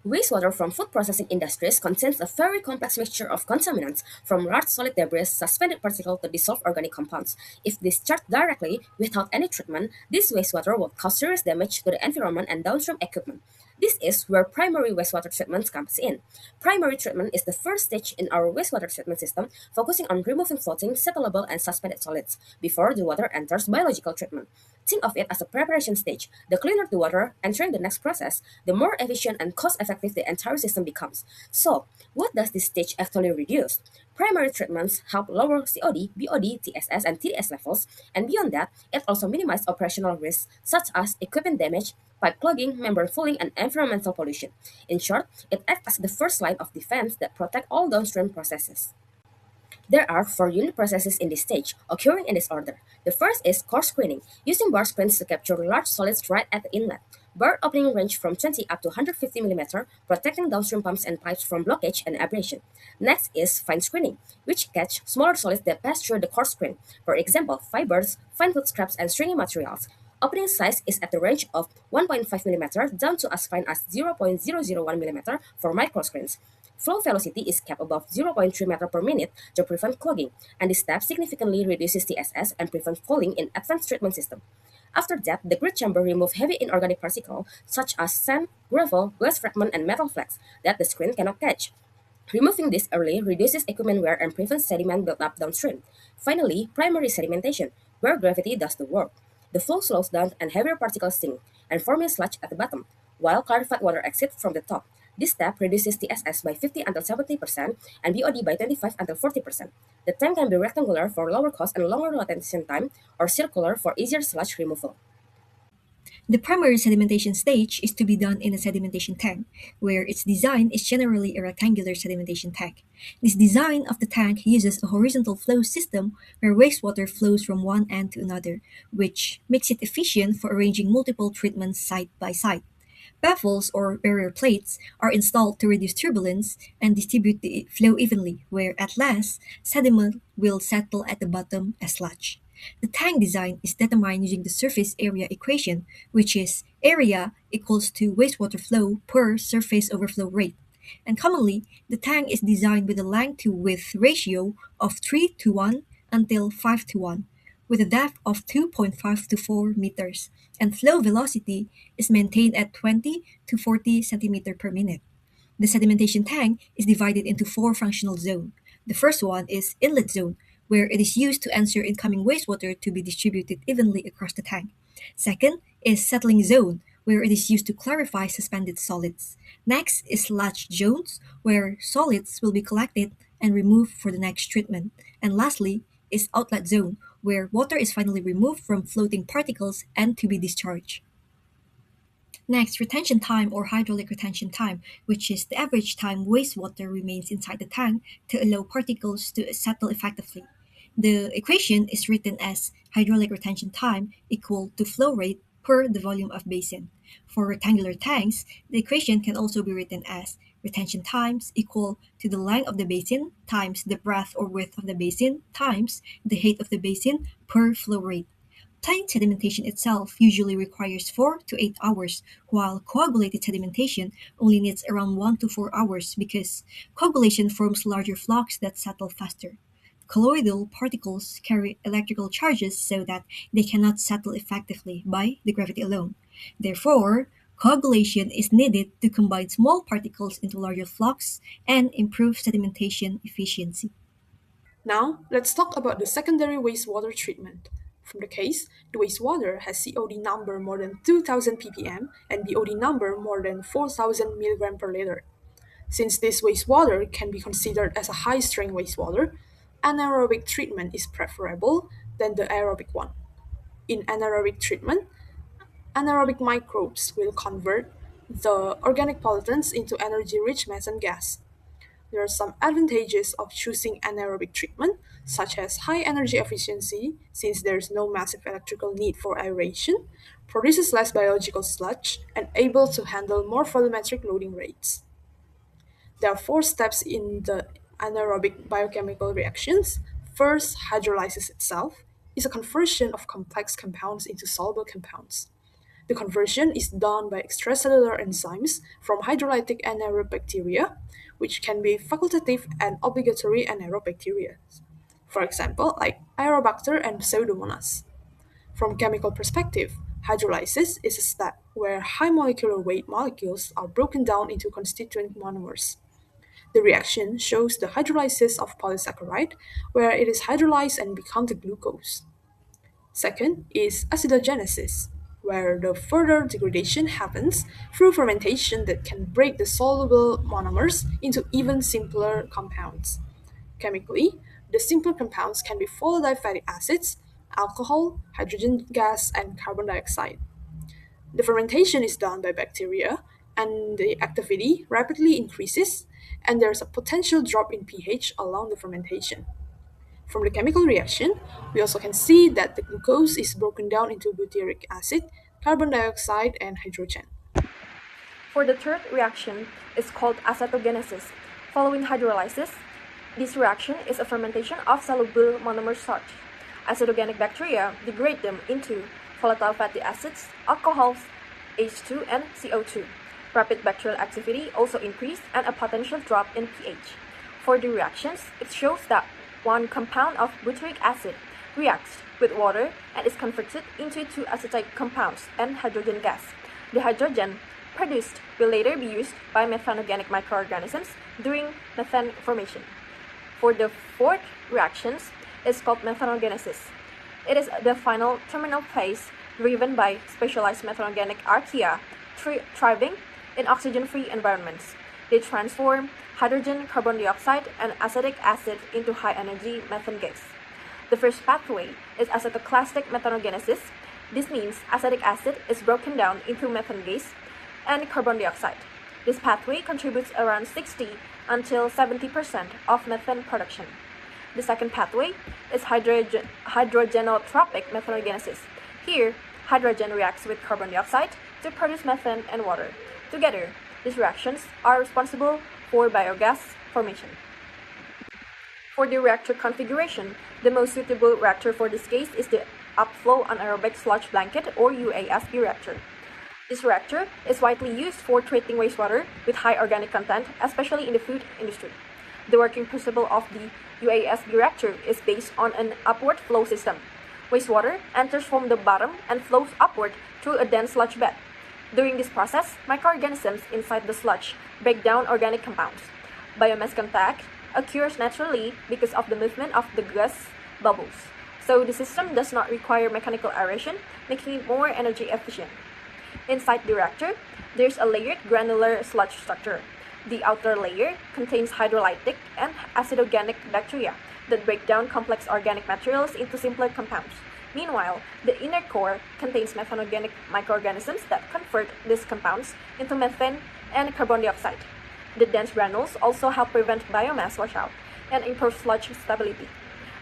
Wastewater from food processing industries contains a very complex mixture of contaminants, from large solid debris, suspended particles to dissolved organic compounds. If discharged directly without any treatment, this wastewater will cause serious damage to the environment and downstream equipment. This is where primary wastewater treatment comes in. Primary treatment is the first stage in our wastewater treatment system, focusing on removing floating, settleable, and suspended solids before the water enters biological treatment. Think of it as a preparation stage. The cleaner the water entering the next process, the more efficient and cost effective the entire system becomes. So, what does this stage actually reduce? Primary treatments help lower COD, BOD, TSS, and TDS levels, and beyond that, it also minimizes operational risks such as equipment damage, pipe clogging, membrane fouling, and environmental pollution. In short, it acts as the first line of defense that protects all downstream processes. There are four unit processes in this stage, occurring in this order. The first is core screening, using bar screens to capture large solids right at the inlet. Bar opening range from 20 up to 150 mm, protecting downstream pumps and pipes from blockage and abrasion. Next is fine screening, which catch smaller solids that pass through the core screen. For example, fibers, fine food scraps, and stringy materials. Opening size is at the range of 1.5 mm down to as fine as 0.001 mm for microscreens. Flow velocity is kept above 0.3 meter per minute to prevent clogging, and this step significantly reduces TSS and prevents fouling in advanced treatment system. After that, the grid chamber removes heavy inorganic particles such as sand, gravel, glass fragment, and metal flakes that the screen cannot catch. Removing this early reduces equipment wear and prevents sediment buildup downstream. Finally, primary sedimentation, where gravity does the work. The flow slows down and heavier particles sink and forming sludge at the bottom, while clarified water exits from the top. This step reduces TSS by 50 until 70% and BOD by 25 until 40%. The tank can be rectangular for lower cost and longer retention time, or circular for easier sludge removal. The primary sedimentation stage is to be done in a sedimentation tank, where its design is generally a rectangular sedimentation tank. This design of the tank uses a horizontal flow system where wastewater flows from one end to another, which makes it efficient for arranging multiple treatments side by side. Baffles or barrier plates are installed to reduce turbulence and distribute the flow evenly, where at last sediment will settle at the bottom as sludge. The tank design is determined using the surface area equation, which is area equals to wastewater flow per surface overflow rate. And commonly, the tank is designed with a length to width ratio of 3 to 1 until 5 to 1, with a depth of 2.5 to 4 meters, and flow velocity is maintained at 20 to 40 centimeter per minute. The sedimentation tank is divided into four functional zones. The first one is inlet zone, where it is used to answer incoming wastewater to be distributed evenly across the tank. Second is settling zone, where it is used to clarify suspended solids. Next is sludge zones, where solids will be collected and removed for the next treatment. And lastly is outlet zone, where water is finally removed from floating particles and to be discharged. Next, retention time or hydraulic retention time, which is the average time wastewater remains inside the tank to allow particles to settle effectively. The equation is written as hydraulic retention time equal to flow rate per the volume of basin. For rectangular tanks, the equation can also be written as retention times equal to the length of the basin times the breadth or width of the basin times the height of the basin per flow rate. Tank sedimentation itself usually requires 4 to 8 hours, while coagulated sedimentation only needs around 1 to 4 hours because coagulation forms larger flocks that settle faster. Colloidal particles carry electrical charges so that they cannot settle effectively by the gravity alone. Therefore, coagulation is needed to combine small particles into larger flocks and improve sedimentation efficiency. Now, let's talk about the secondary wastewater treatment. From the case, the wastewater has COD number more than 2000 ppm and BOD number more than 4000 mg per liter. Since this wastewater can be considered as a high strength wastewater, anaerobic treatment is preferable than the aerobic one. In anaerobic treatment, anaerobic microbes will convert the organic pollutants into energy rich methane gas. There are some advantages of choosing anaerobic treatment, such as high energy efficiency, since there is no massive electrical need for aeration, produces less biological sludge, and able to handle more volumetric loading rates. There are four steps in the anaerobic biochemical reactions. First, hydrolysis itself is a conversion of complex compounds into soluble compounds. The conversion is done by extracellular enzymes from hydrolytic anaerobic bacteria, which can be facultative and obligatory anaerobic bacteria. For example, like Aerobacter and Pseudomonas. From chemical perspective, hydrolysis is a step where high molecular weight molecules are broken down into constituent monomers. The reaction shows the hydrolysis of polysaccharide, where it is hydrolyzed and becomes the glucose. Second is acidogenesis, where the further degradation happens through fermentation that can break the soluble monomers into even simpler compounds. Chemically, the simpler compounds can be volatile fatty acids, alcohol, hydrogen gas, and carbon dioxide. The fermentation is done by bacteria, and the activity rapidly increases, and there's a potential drop in pH along the fermentation. From the chemical reaction, we also can see that the glucose is broken down into butyric acid, carbon dioxide, and hydrogen. For the third reaction is called acetogenesis. Following hydrolysis, this reaction is a fermentation of soluble monomer starch. Acetogenic bacteria degrade them into volatile fatty acids, alcohols, H2 and CO2. Rapid bacterial activity also increased and a potential drop in pH. For the reactions, it shows that one compound of butyric acid reacts with water and is converted into two acetate compounds and hydrogen gas. The hydrogen produced will later be used by methanogenic microorganisms during methane formation. For the fourth reactions, it's called methanogenesis. It is the final terminal phase driven by specialized methanogenic archaea thriving in oxygen-free environments. They transform hydrogen, carbon dioxide, and acetic acid into high-energy methane gas. The first pathway is acetoclastic methanogenesis. This means acetic acid is broken down into methane gas and carbon dioxide. This pathway contributes around 60 until 70% of methane production. The second pathway is hydrogenotropic methanogenesis. Here, hydrogen reacts with carbon dioxide to produce methane and water. Together, these reactions are responsible for biogas formation. For the reactor configuration, the most suitable reactor for this case is the upflow anaerobic sludge blanket or UASB reactor. This reactor is widely used for treating wastewater with high organic content, especially in the food industry. The working principle of the UASB reactor is based on an upward flow system. Wastewater enters from the bottom and flows upward through a dense sludge bed. During this process, microorganisms inside the sludge break down organic compounds. Biomass contact occurs naturally because of the movement of the gas bubbles. So the system does not require mechanical aeration, making it more energy efficient. Inside the reactor, there's a layered granular sludge structure. The outer layer contains hydrolytic and acidogenic bacteria that break down complex organic materials into simpler compounds. Meanwhile, the inner core contains methanogenic microorganisms that convert these compounds into methane and carbon dioxide. The dense granules also help prevent biomass washout and improve sludge stability.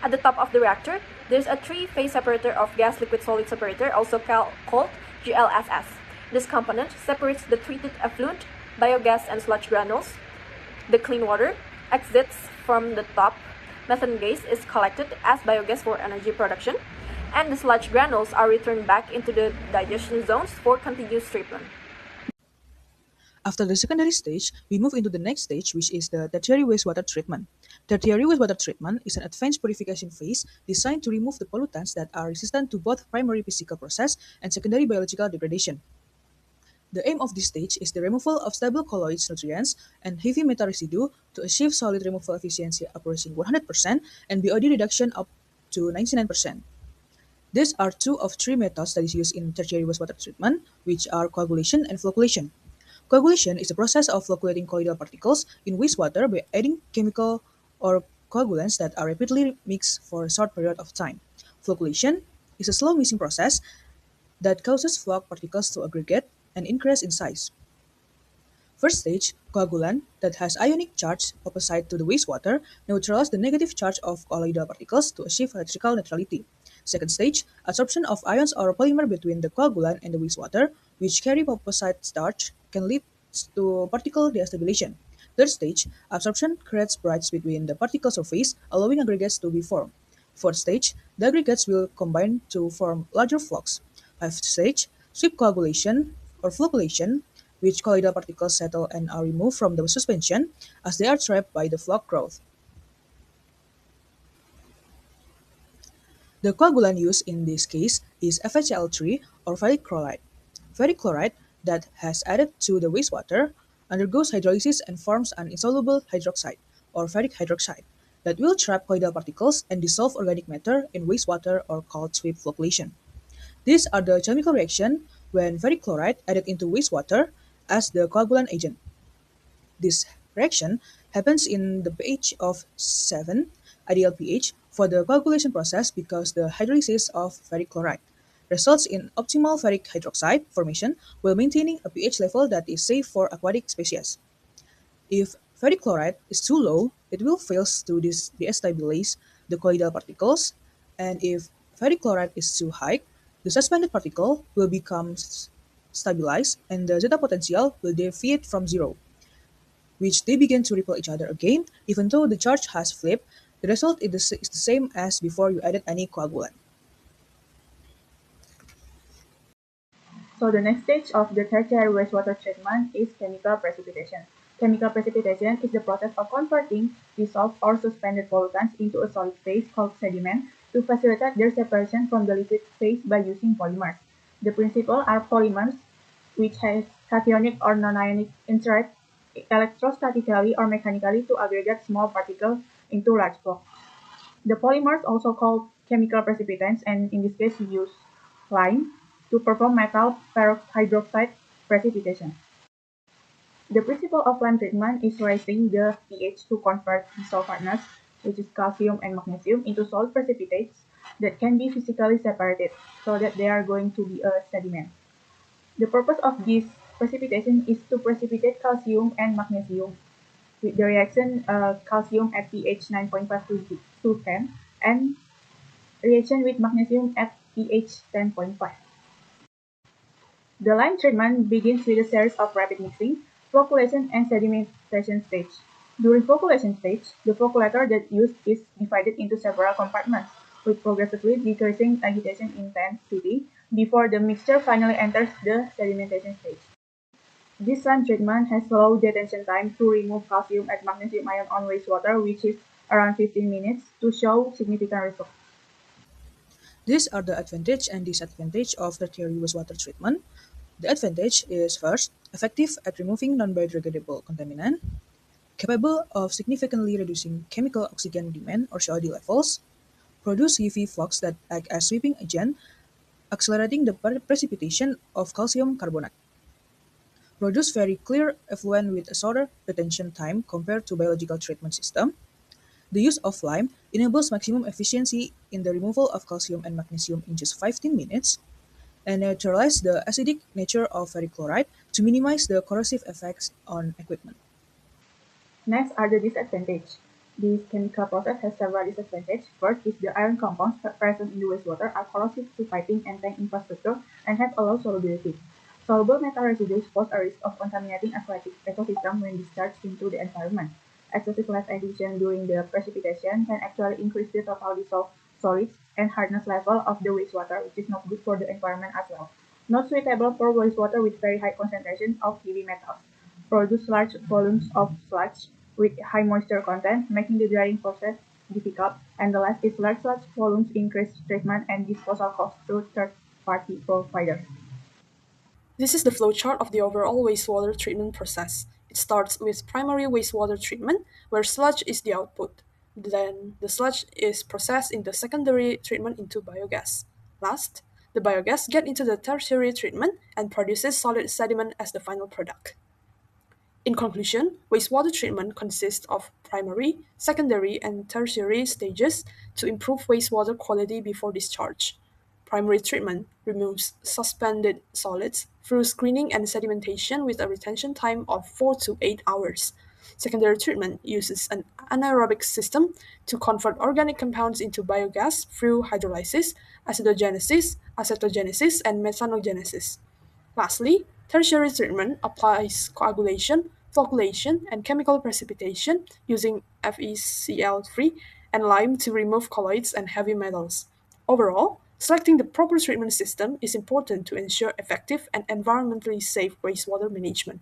At the top of the reactor, there's a three-phase separator of gas-liquid-solid separator, also called GLSS. This component separates the treated effluent, biogas, and sludge granules. The clean water exits from the top. Methane gas is collected as biogas for energy production, and the sludge granules are returned back into the digestion zones for continuous treatment. After the secondary stage, we move into the next stage, which is the tertiary wastewater treatment. Tertiary wastewater treatment is an advanced purification phase designed to remove the pollutants that are resistant to both primary physical process and secondary biological degradation. The aim of this stage is the removal of stable colloids, nutrients, and heavy metal residue to achieve solid removal efficiency approaching 100% and BOD reduction up to 99%. These are two of three methods that is used in tertiary wastewater treatment, which are coagulation and flocculation. Coagulation is the process of flocculating colloidal particles in wastewater by adding chemical or coagulants that are rapidly mixed for a short period of time. Flocculation is a slow mixing process that causes floc particles to aggregate and increase in size. First stage, coagulant that has ionic charge opposite to the wastewater neutralizes the negative charge of colloidal particles to achieve electrical neutrality. Second stage, absorption of ions or polymer between the coagulant and the wastewater, which carry opposite charge, can lead to particle destabilization. Third stage, absorption creates bridges between the particle surface, allowing aggregates to be formed. Fourth stage, the aggregates will combine to form larger flocks. Fifth stage, Swift coagulation or flocculation, which colloidal particles settle and are removed from the suspension as they are trapped by the floc growth. The coagulant used in this case is FHL3 or ferric chloride. Ferric chloride that has added to the wastewater undergoes hydrolysis and forms an insoluble hydroxide or ferric hydroxide that will trap colloidal particles and dissolve organic matter in wastewater or called swift flocculation. These are the chemical reaction when ferric chloride added into wastewater as the coagulant agent. This reaction happens in the pH of 7, ideal pH, for the coagulation process because the hydrolysis of ferric chloride results in optimal ferric hydroxide formation while maintaining a pH level that is safe for aquatic species. If ferric chloride is too low, it will fail to destabilize the colloidal particles, and if ferric chloride is too high, the suspended particle will become stabilized and the zeta potential will deviate from zero, which they begin to repel each other again. Even though the charge has flipped, the result is the same as before you added any coagulant. So the next stage of the tertiary wastewater treatment is chemical precipitation. Chemical precipitation is the process of converting dissolved or suspended pollutants into a solid phase called sediment to facilitate their separation from the liquid phase by using polymers. The principles are polymers, which has cationic or non-ionic interact electrostatically or mechanically to aggregate small particles into large blocks. The polymers also called chemical precipitants, and in this case we use lime to perform metal peroxide precipitation. The principle of lime treatment is raising the pH to convert dissolved hardness, which is calcium and magnesium, into solid precipitates that can be physically separated so that they are going to be a sediment. The purpose of this precipitation is to precipitate calcium and magnesium with the reaction calcium at pH 9.5 to 10 and reaction with magnesium at pH 10.5. The lime treatment begins with a series of rapid mixing, flocculation, and sedimentation stage. During flocculation stage, the flocculator that used is divided into several compartments, with progressively decreasing agitation intensity before the mixture finally enters the sedimentation stage. This lime treatment has low detention time to remove calcium and magnesium ion on wastewater, which is around 15 minutes, to show significant results. These are the advantage and disadvantage of tertiary wastewater treatment. The advantage is first, effective at removing non-biodegradable contaminant, capable of significantly reducing chemical oxygen demand or COD levels, produce UV flux that act as sweeping agent, accelerating the precipitation of calcium carbonate, produce very clear effluent with a shorter retention time compared to biological treatment system. The use of lime enables maximum efficiency in the removal of calcium and magnesium in just 15 minutes, and neutralize the acidic nature of ferric chloride to minimize the corrosive effects on equipment. Next are the disadvantages. This chemical process has several disadvantages. First is the iron compounds present in the wastewater are corrosive to piping and tank infrastructure and have a low solubility. Soluble metal residues pose a risk of contaminating aquatic ecosystem when discharged into the environment. Excessive lead addition during the precipitation can actually increase the total dissolved solids and hardness level of the wastewater, which is not good for the environment as well. Not suitable for wastewater with very high concentration of heavy metals. Produce large volumes of sludge with high moisture content, making the drying process difficult. And the last is large volumes increase treatment and disposal costs to third-party providers. This is the flowchart of the overall wastewater treatment process. It starts with primary wastewater treatment, where sludge is the output. Then the sludge is processed in the secondary treatment into biogas. Last, the biogas get into the tertiary treatment and produces solid sediment as the final product. In conclusion, wastewater treatment consists of primary, secondary, and tertiary stages to improve wastewater quality before discharge. Primary treatment removes suspended solids through screening and sedimentation with a retention time of 4 to 8 hours. Secondary treatment uses an anaerobic system to convert organic compounds into biogas through hydrolysis, acidogenesis, acetogenesis, and methanogenesis. Lastly, tertiary treatment applies coagulation, flocculation, and chemical precipitation using FeCl3 and lime to remove colloids and heavy metals. Overall, Selecting the proper treatment system is important to ensure effective and environmentally safe wastewater management.